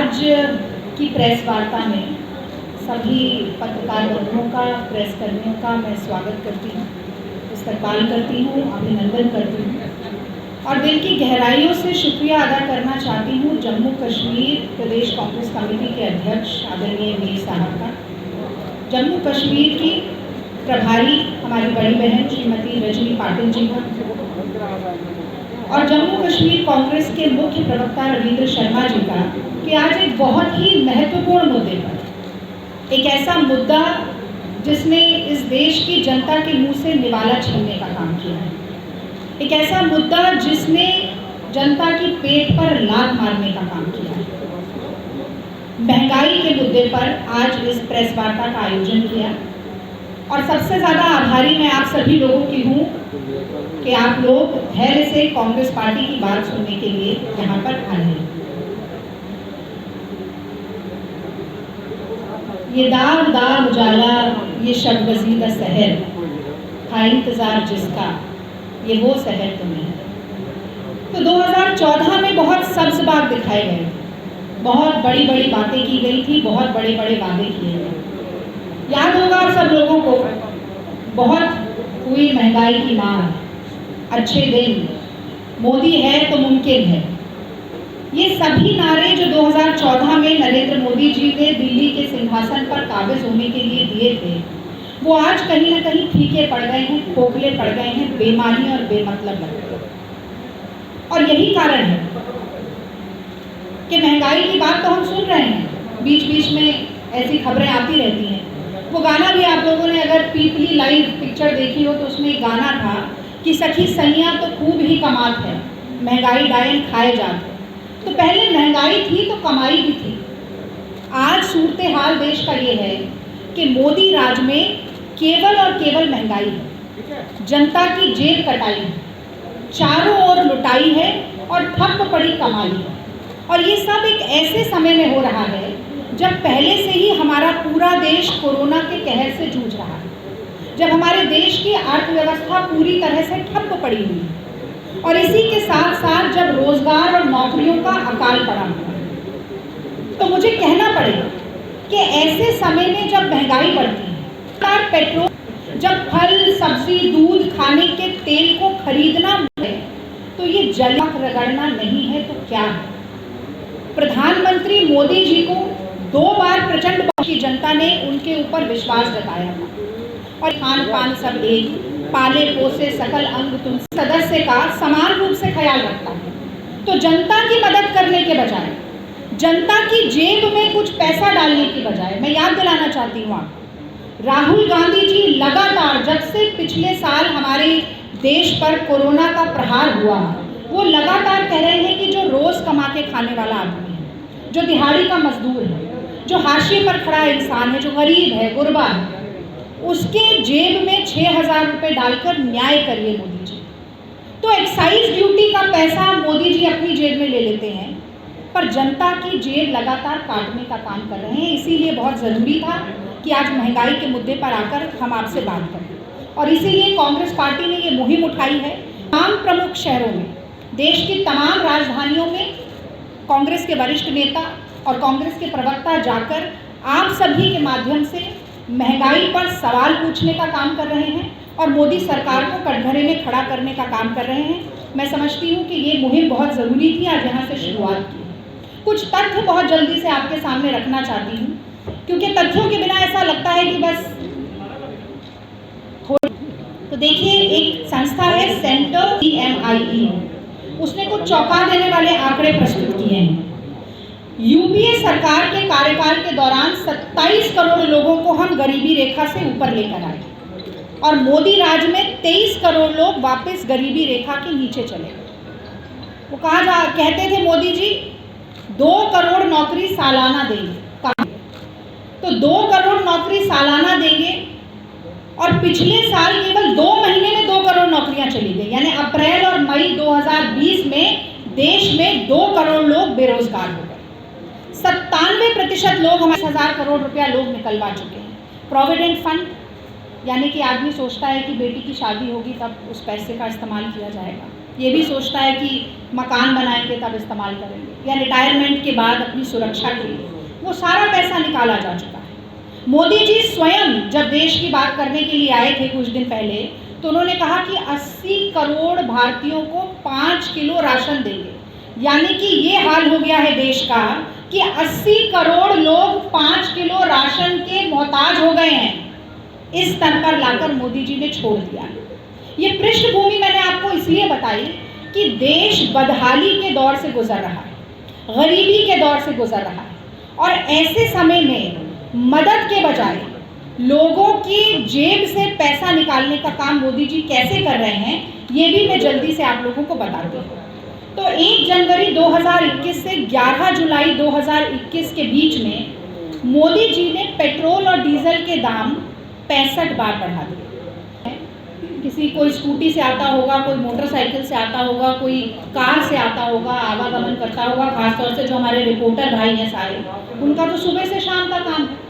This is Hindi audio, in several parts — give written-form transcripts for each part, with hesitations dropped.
आज की प्रेस वार्ता में सभी पत्रकार बंधुओं का, प्रेस कर्मियों का मैं स्वागत करती हूँ, इस्तकबाल करती हूँ, अभिनंदन करती हूँ और दिल की गहराइयों से शुक्रिया अदा करना चाहती हूँ जम्मू कश्मीर प्रदेश कांग्रेस कमेटी के अध्यक्ष आदरणीय मीर साहब का, जम्मू कश्मीर की प्रभारी हमारी बड़ी बहन श्रीमती रजनी पाटिल जी का और जम्मू कश्मीर कांग्रेस के मुख्य प्रवक्ता रविंद्र शर्मा जी का कि आज एक बहुत ही महत्वपूर्ण मुद्दे पर, एक ऐसा मुद्दा जिसने इस देश की जनता के मुंह से निवाला छीनने का काम किया है, एक ऐसा मुद्दा जिसने जनता की पेट पर लात मारने का काम किया है। महंगाई के मुद्दे पर आज इस प्रेस वार्ता का आयोजन किया और सबसे ज़्यादा आभारी मैं आप सभी लोगों की हूँ कि आप लोग धैर्य से कांग्रेस पार्टी की बात सुनने के लिए यहाँ पर आए हैं। ये दाग दाग उजाला, ये शब वजीदा सहर, था इंतजार जिसका, ये वो सहर तो नहीं। तो 2014 में बहुत सब्ज बाग दिखाए गए, बहुत बड़ी बड़ी बातें की गई थी, बहुत बड़े बड़े वादे किए गए। याद होगा आप सब लोगों को, बहुत हुई महंगाई की मार, अच्छे दिन, मोदी है तो मुमकिन है, ये सभी नारे जो 2014 में नरेंद्र मोदी जी ने दिल्ली के सिंहासन पर काबिज होने के लिए दिए थे, वो आज कहीं ना कहीं फीके पड़ गए हैं, खोखले पड़ गए हैं, बेमानी और बेमतलब लग गए। और यही कारण है कि महंगाई की बात तो हम सुन रहे हैं, बीच बीच में ऐसी खबरें आती रहती हैं। वो गाना भी आप लोगों ने अगर पीपली लाइव पिक्चर देखी हो तो उसमें एक गाना था कि सखी सैया तो खूब ही कमात है, महंगाई डायन खाए जाते। तो पहले महंगाई थी तो कमाई भी थी। आज सूरत हाल देश का ये है कि मोदी राज में केवल और केवल महंगाई है, जनता की जेब कटाई है, चारों ओर लुटाई है और ठप पड़ी कमाई है। और ये सब एक ऐसे समय में हो रहा है जब पहले से ही हमारा पूरा देश कोरोना के कहर से जूझ रहा है, जब हमारे देश की अर्थव्यवस्था पूरी तरह से ठप पड़ी हुई है और इसी के साथ साथ जब रोजगार और नौकरियों का अकाल पड़ा हुआ है। तो मुझे कहना पड़ेगा कि ऐसे समय में जब महंगाई बढ़ती है, पेट्रोल, जब फल सब्जी दूध खाने के तेल को खरीदना है तो ये जला रगड़ना नहीं है तो क्या है। प्रधानमंत्री मोदी जी को 2 बार प्रचंड बहुमत की जनता ने उनके ऊपर विश्वास जताया था और खान पान सब एक, पाले पोसे सकल अंग तुम सदस्य का समान रूप से ख्याल रखता है। तो जनता की मदद करने के बजाय, जनता की जेब में कुछ पैसा डालने की बजाय, मैं याद दिलाना चाहती हूँ आपको, राहुल गांधी जी लगातार जब से पिछले साल हमारे देश पर कोरोना का प्रहार हुआ, वो लगातार कह रहे हैं कि जो रोज कमा के खाने वाला आदमी है, जो दिहाड़ी का मजदूर है, जो हाशिए पर खड़ा इंसान है, जो गरीब है, गुरबा है, उसके जेब में 6,000 रुपये डालकर न्याय करिए मोदी जी। तो एक्साइज ड्यूटी का पैसा मोदी जी अपनी जेब में ले लेते हैं, पर जनता की जेब लगातार काटने का काम कर रहे हैं। इसीलिए बहुत ज़रूरी था कि आज महंगाई के मुद्दे पर आकर हम आपसे बात करें और इसीलिए कांग्रेस पार्टी ने ये मुहिम उठाई है। तमाम प्रमुख शहरों में, देश की तमाम राजधानियों में कांग्रेस के वरिष्ठ नेता और कांग्रेस के प्रवक्ता जाकर आप सभी के माध्यम से महंगाई पर सवाल पूछने का काम कर रहे हैं और मोदी सरकार को कटघरे में खड़ा करने का काम कर रहे हैं। मैं समझती हूँ कि ये मुहिम बहुत ज़रूरी थी, आज यहाँ से शुरुआत की। कुछ तथ्य बहुत जल्दी से आपके सामने रखना चाहती हूँ, क्योंकि तथ्यों के बिना ऐसा लगता है कि बस तो देखिए, एक संस्था है सेंटर CMIE, उसने कुछ चौंका देने वाले आंकड़े प्रस्तुत किए हैं। यूपीए सरकार के कार्यकाल के दौरान 27 करोड़ लोगों को हम गरीबी रेखा से ऊपर लेकर आए और मोदी राज में 23 करोड़ लोग वापस गरीबी रेखा के नीचे चले गए। वो कहते थे मोदी जी 2 करोड़ नौकरी सालाना देंगे, तो 2 करोड़ नौकरी सालाना देंगे और पिछले साल केवल 2 महीने में 2 करोड़ नौकरियां चली गई, यानी अप्रैल और मई 2020 में देश में 2 करोड़ लोग बेरोजगार हो गए। 97% लोग हमारे 1000 करोड़ रुपया लोग निकलवा चुके हैं। प्रोविडेंट फंड, यानी कि आदमी सोचता है कि बेटी की शादी होगी तब उस पैसे का इस्तेमाल किया जाएगा, ये भी सोचता है कि मकान बनाएंगे तब इस्तेमाल करेंगे, या रिटायरमेंट के बाद अपनी सुरक्षा के लिए, वो सारा पैसा निकाला जा चुका है। मोदी जी स्वयं जब देश की बात करने के लिए आए थे कुछ दिन पहले, तो उन्होंने कहा कि 80 करोड़ भारतीयों को 5 किलो राशन देंगे। यानी कि ये हाल हो गया है देश का कि 80 करोड़ लोग 5 किलो राशन के मोहताज हो गए हैं। इस स्तर पर लाकर मोदी जी ने छोड़ दिया। ये पृष्ठभूमि मैंने आपको इसलिए बताई कि देश बदहाली के दौर से गुजर रहा है, गरीबी के दौर से गुजर रहा है, और ऐसे समय में मदद के बजाय लोगों की जेब से पैसा निकालने का काम मोदी जी कैसे कर रहे हैं, ये भी मैं जल्दी से आप लोगों को बताती हूँ। तो 1 जनवरी 2021 से 11 जुलाई 2021 के बीच में मोदी जी ने पेट्रोल और डीजल के दाम 65 बार बढ़ा दिए। किसी कोई स्कूटी से आता होगा, कोई मोटरसाइकिल से आता होगा, कोई कार से आता होगा, आवागमन करता होगा, खासतौर से जो हमारे रिपोर्टर भाई हैं सारे, उनका तो सुबह से शाम का काम है।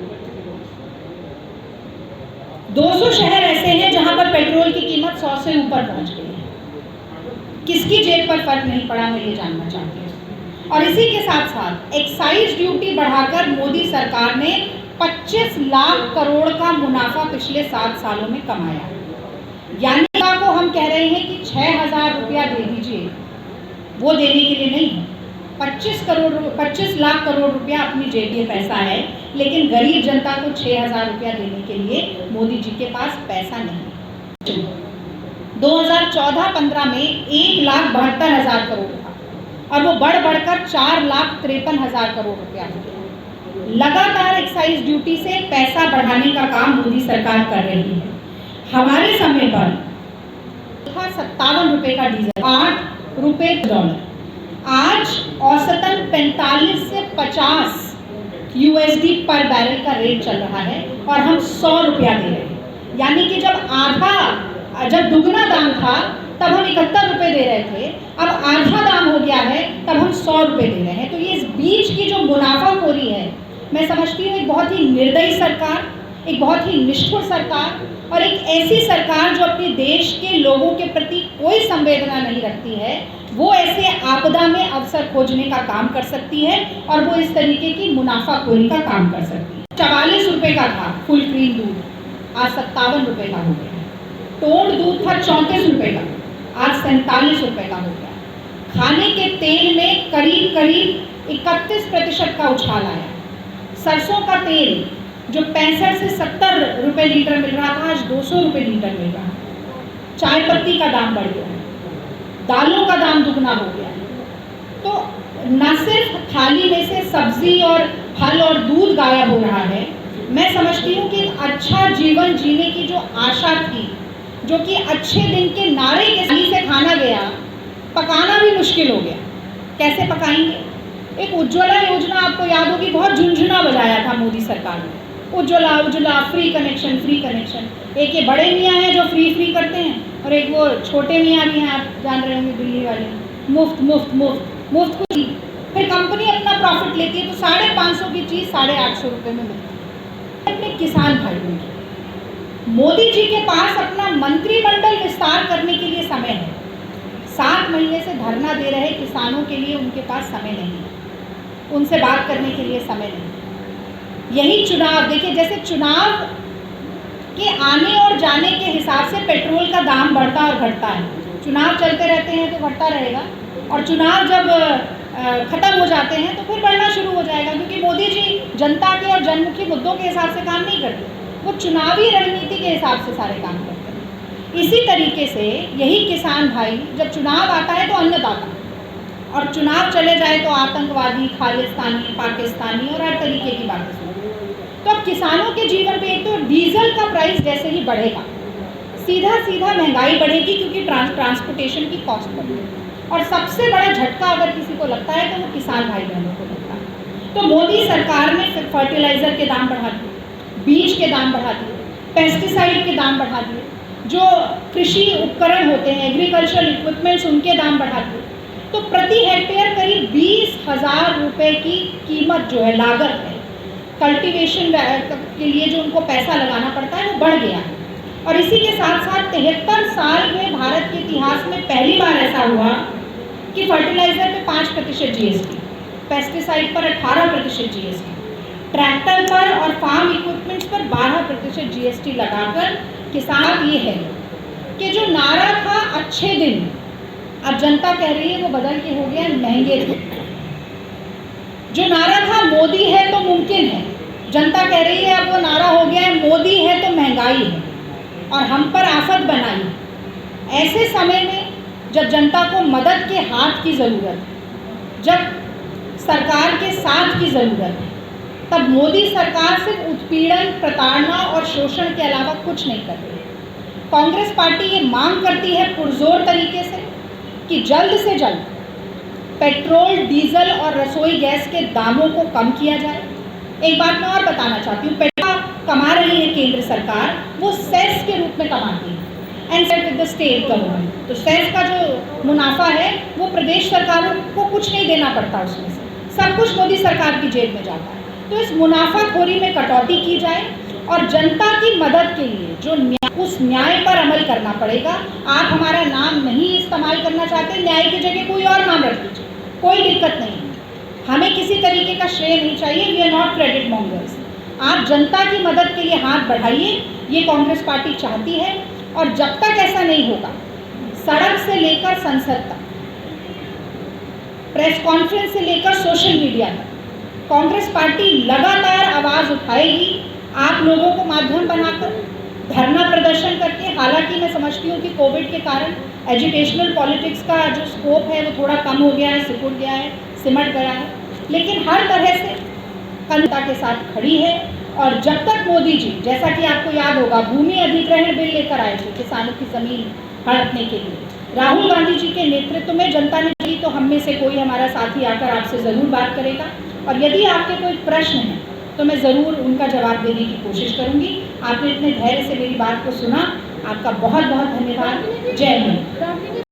200 शहर ऐसे हैं जहां पर पेट्रोल की कीमत 100 से ऊपर पहुंच गई है। किसकी जेब पर फर्क नहीं पड़ा, मैं ये जानना चाहती हूँ। और इसी के साथ साथ एक्साइज ड्यूटी बढ़ाकर मोदी सरकार ने 25 लाख करोड़ का मुनाफा पिछले 7 सालों में कमाया। यानी को हम कह रहे हैं कि 6,000 रुपया दे दीजिए, वो देने के लिए नहीं है। 25 लाख करोड़ रुपया अपनी जेब में पैसा है, लेकिन गरीब जनता को 6,000 रुपया देने के लिए मोदी जी के पास पैसा नहीं। 2014-15 में 1,72,000 करोड़ था, और वो बढ़कर 4,53,000 करोड़ रुपया हो गया। लगातार एक्साइज ड्यूटी से पैसा बढ़ाने का काम मोदी सरकार कर रही है। हमारे समय पर था 57 रुपये का डीजल, 8 रुपये डॉलर। आज औसतन 45 से 50 USD पर बैरल का रेट चल रहा है, और हम 100 रुपया दे रहे हैं। यानी कि जब दुगना दाम था तब हम 71 रुपये दे रहे थे, अब आधा दाम हो गया है, तब हम 100 रुपये दे रहे हैं। तो ये इस बीच की जो मुनाफाखोरी है, मैं समझती हूँ एक बहुत ही निर्दयी सरकार, एक बहुत ही निष्ठुर सरकार, और एक ऐसी सरकार जो अपने देश के लोगों के प्रति कोई संवेदना नहीं रखती है, वो ऐसे आपदा में अवसर खोजने का काम कर सकती है, और वो इस तरीके की मुनाफाखोरी का काम कर सकती है। 44 रुपये का था फुल क्रीम दूध, आज 57 रुपये का हो गया। टोंड दूध था 34 रुपये का, आज 47 रुपये का हो गया। खाने के तेल में करीब 31% का उछाल आया। सरसों का तेल जो 65 से 70 रुपये लीटर मिल रहा था, आज 200 रुपये लीटर मिल रहा है। चाय पत्ती का दाम बढ़ गया है, दालों का दाम दुगना हो गया है। तो न सिर्फ थाली में से सब्जी और फल और दूध गायब हो रहा है, मैं समझती हूँ कि अच्छा जीवन जीने की जो आशा थी, जो कि अच्छे दिन के नारे के सही से खाना गया, पकाना भी मुश्किल हो गया। कैसे पकाएंगे? एक उज्ज्वला योजना आपको याद होगी, बहुत झुंझुना बजाया था मोदी सरकार ने। Ujjwala free connection. एक ये बड़े मियाँ हैं जो फ्री करते हैं, और एक वो छोटे मियाँ भी हैं, आप जान रहे होंगे, दिल्ली वाले, मुफ्त कुछ। फिर कंपनी अपना प्रॉफिट लेती है, तो 550 की चीज़ 850 रुपये में मिलती है। अपने किसान भाइयों की मोदी जी के पास अपना मंत्रिमंडल विस्तार करने के लिए समय है। 7 महीने से धरना दे रहे किसानों के लिए उनके पास समय नहीं है, उनसे बात करने के लिए समय नहीं। यही चुनाव देखिए, जैसे चुनाव के आने और जाने के हिसाब से पेट्रोल का दाम बढ़ता और घटता है। चुनाव चलते रहते हैं तो बढ़ता रहेगा, और चुनाव जब ख़त्म हो जाते हैं तो फिर बढ़ना शुरू हो जाएगा, क्योंकि मोदी जी जनता के और जनमुखी मुद्दों के हिसाब से काम नहीं करते, वो चुनावी रणनीति के हिसाब से सारे काम करते हैं। इसी तरीके से यही किसान भाई, जब चुनाव आता है तो अन्नदाता, और चुनाव चले जाए तो आतंकवादी, खालिस्तानी, पाकिस्तानी और हर तरीके की बातें सुनते। तो अब किसानों के जीवन पे एक तो डीजल का प्राइस जैसे ही बढ़ेगा, सीधा महंगाई बढ़ेगी, क्योंकि ट्रांसपोर्टेशन की कॉस्ट बढ़ेगी। और सबसे बड़ा झटका अगर किसी को लगता है तो वो किसान भाई बहनों को लगता है। तो मोदी सरकार ने फर्टिलाइज़र के दाम बढ़ा दिए, बीज के दाम बढ़ा दिए, पेस्टिसाइड के दाम बढ़ा दिए, जो कृषि उपकरण होते हैं, एग्रीकल्चरल इक्विपमेंट्स, उनके दाम बढ़ा दिए। तो प्रति हेक्टेयर करीब 20,000 रुपये की कीमत जो है, लागत है, कल्टीवेशन के लिए जो उनको पैसा लगाना पड़ता है, वो बढ़ गया है। और इसी के साथ साथ 73 साल में भारत के इतिहास में पहली बार ऐसा हुआ कि फर्टिलाइजर पे 5% जीएसटी, पेस्टिसाइड पर 18% जीएसटी, ट्रैक्टर पर और फार्म इक्विपमेंट्स पर 12% जीएसटी लगाकर किसान ये है कि जो नारा था अच्छे दिन, अब जनता कह रही है वो बदल के हो गया महंगे थे। जो नारा था मोदी है तो मुमकिन है, जनता कह रही है अब वो नारा हो गया है मोदी है तो महंगाई है और हम पर आफत बनाई। ऐसे समय में जब जनता को मदद के हाथ की ज़रूरत है, जब सरकार के साथ की ज़रूरत है, तब मोदी सरकार सिर्फ उत्पीड़न, प्रताड़ना और शोषण के अलावा कुछ नहीं कर रही है। कांग्रेस पार्टी ये मांग करती है पुरजोर तरीके से कि जल्द से जल्द पेट्रोल, डीजल और रसोई गैस के दामों को कम किया जाए। एक बात मैं और बताना चाहती हूँ, पेट्रोल कमा रही है केंद्र सरकार, वो सेस के रूप में कमाती है and set with the state government. तो सेस का जो मुनाफा है वो प्रदेश सरकारों को कुछ नहीं देना पड़ता, उसमें से सब कुछ मोदी सरकार की जेब में जाता है। तो इस मुनाफाखोरी में कटौती की जाए और जनता की मदद के लिए जो उस न्याय पर अमल करना पड़ेगा। आप हमारा नाम नहीं इस्तेमाल करना चाहते, न्याय की जगह कोई और नाम रख लीजिए, कोई दिक्कत नहीं है, हमें किसी तरीके का श्रेय नहीं चाहिए। We are not credit mongers. आप जनता की मदद के लिए हाथ बढ़ाइए, ये कांग्रेस पार्टी चाहती है। और जब तक ऐसा नहीं होगा, सड़क से लेकर संसद तक, प्रेस कॉन्फ्रेंस से लेकर सोशल मीडिया तक, कांग्रेस पार्टी लगातार आवाज़ उठाएगी, आप लोगों को माध्यम बनाकर, धरना प्रदर्शन करके। हालांकि मैं समझती हूँ कि कोविड के कारण एजुकेशनल पॉलिटिक्स का जो स्कोप है वो थोड़ा कम हो गया है, सिकुड़ गया है, सिमट गया है, लेकिन हर तरह से जनता के साथ खड़ी है। और जब तक मोदी जी, जैसा कि आपको याद होगा, भूमि अधिग्रहण बिल लेकर आए थे किसानों की ज़मीन हड़पने के लिए, राहुल गांधी जी के नेतृत्व में जनता ने दी, तो हम में से कोई हमारा साथी आकर आपसे ज़रूर बात करेगा। और यदि आपके कोई प्रश्न हैं तो मैं ज़रूर उनका जवाब देने की कोशिश करूंगी। आपने इतने धैर्य से मेरी बात को सुना, आपका बहुत बहुत धन्यवाद। जय हिंद।